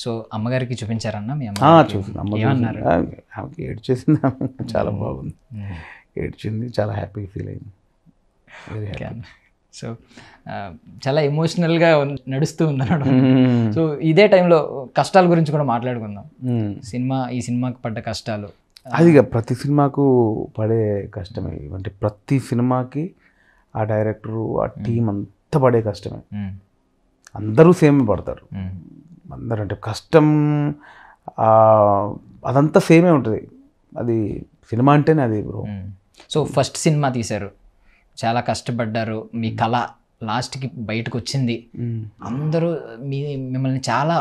So అమ్మగారికి చూపించారన్న మీ చూసింది అమ్మ ఏమన్నారు? ఆమెకి ఏడ్చేసింది. ఆమె చాలా బాగుంది, ఏడ్చింది, చాలా హ్యాపీగా ఫీల్ అయింది. Very happy. సో చాలా ఎమోషనల్గా నడుస్తూ ఉందన్నమాట. సో ఇదే టైంలో కష్టాల గురించి కూడా మాట్లాడుకుందాం. ఈ సినిమాకి పడ్డ కష్టాలు. అది ప్రతి సినిమాకు పడే కష్టమే. అంటే ప్రతి సినిమాకి ఆ డైరెక్టరు ఆ టీం అంతా పడే కష్టమే. అందరూ సేమ్ పడతారు. అందరూ అంటే కష్టం అదంతా సేమే ఉంటుంది. అది సినిమా అంటేనే అది బ్రో. సో ఫస్ట్ సినిమా తీశారు, చాలా కష్టపడ్డారు, మీ కళ లాస్ట్కి బయటకు వచ్చింది, అందరూ మిమ్మల్ని చాలా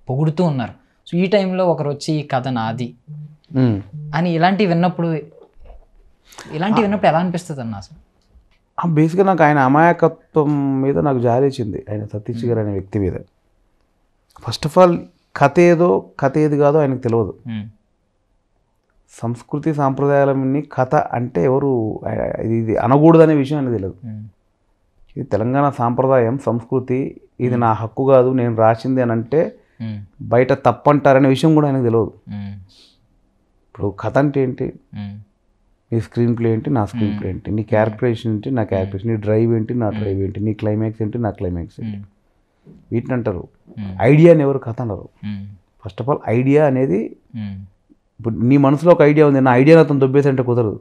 పొగుడుతూ ఉన్నారు. సో ఈ టైంలో ఒకరు వచ్చి ఈ కథ నాది అని ఇలాంటివి విన్నప్పుడు ఎలా అనిపిస్తుంది అన్న? అసలు బేసిక్గా నాకు ఆయన అమాయకత్వం మీద నాకు జాలేచింది, ఆయన సతీష్ గారు అనే వ్యక్తి మీద. ఫస్ట్ ఆఫ్ ఆల్ కథ ఏది కాదో ఆయనకు తెలియదు. సంస్కృతి సాంప్రదాయాలని కథ అంటే ఎవరు ఇది అనకూడదనే విషయం ఆయనకు తెలియదు. ఇది తెలంగాణ సాంప్రదాయం, సంస్కృతి, ఇది నా హక్కు కాదు, నేను రాసింది అని అంటే బయట తప్పంటారనే విషయం కూడా ఆయనకు తెలియదు. ఇప్పుడు కథ అంటే ఏంటి, నీ స్క్రీన్ ప్లే ఏంటి, నా స్క్రీన్ ప్లే ఏంటి, నీ క్యారెక్టరేషన్ ఏంటి, నా క్యారెక్టరేషన్, నీ డ్రైవ్ ఏంటి, నా డ్రైవ్ ఏంటి, నీ క్లైమాక్స్ ఏంటి, నా క్లైమాక్స్ ఏంటి, వీటిని అంటారు. ఐడియా అని ఎవరు కథ అన్నారు. ఫస్ట్ ఆఫ్ ఆల్ ఐడియా అనేది, ఇప్పుడు నీ మనసులో ఒక ఐడియా ఉంది, నా ఐడియాని అతను దొబ్బేసి అంటే కుదరదు.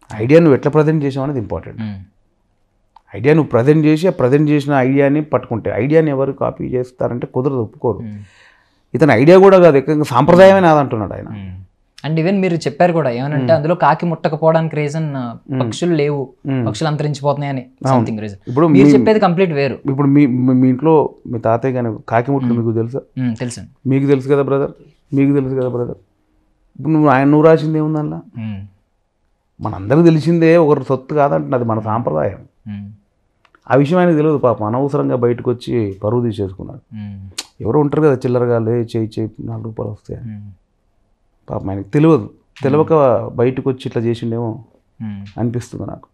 ఐడియా నువ్వు ఎట్లా ప్రజెంట్ చేసావు అనేది ఇంపార్టెంట్. ఐడియా నువ్వు ప్రజెంట్ చేసి ఆ ప్రజెంట్ చేసిన ఐడియాని పట్టుకుంటే, ఐడియాని ఎవరు కాపీ చేస్తారంటే కుదరదు, ఒప్పుకోరు. ఇతను ఐడియా కూడా కాదు, ఎక్కువ సాంప్రదాయమే నాదంటున్నాడు ఆయన. అండ్ ఈవెన్ మీరు చెప్పారు కూడా ఏమనంటే అందులో కాకి ముట్టకపోవడానికి రీజన్ పక్షులు లేవు, పక్షులు అంతరించిపోతున్నాయని సంథింగ్ రీజన్. ఇప్పుడు మీరు చెప్పేది కంప్లీట్ వేరు. ఇప్పుడు మీ ఇంట్లో మీ తాతయ్య కానీ కాకి ముట్టలు మీకు తెలుసా? తెలుసు. మీకు తెలుసు కదా బ్రదర్, మీకు తెలుసు కదా బ్రదర్. ఇప్పుడు నువ్వు రాసింది ఏముందల్లా? మనందరికి తెలిసిందే, ఒకరి సొత్తు కాదంటున్నది మన సాంప్రదాయం. ఆ విషయం ఆయనకు తెలియదు పాపం. అనవసరంగా బయటకు వచ్చి పరువు తీసేసుకున్నాడు. ఎవరో ఉంటారు కదా చిల్లరగా, చేయి 4 రూపాయలు వస్తాయి పాపం, ఆయనకు తెలియక బయటకు వచ్చి ఇట్లా చేసిండేమో అనిపిస్తుంది నాకు.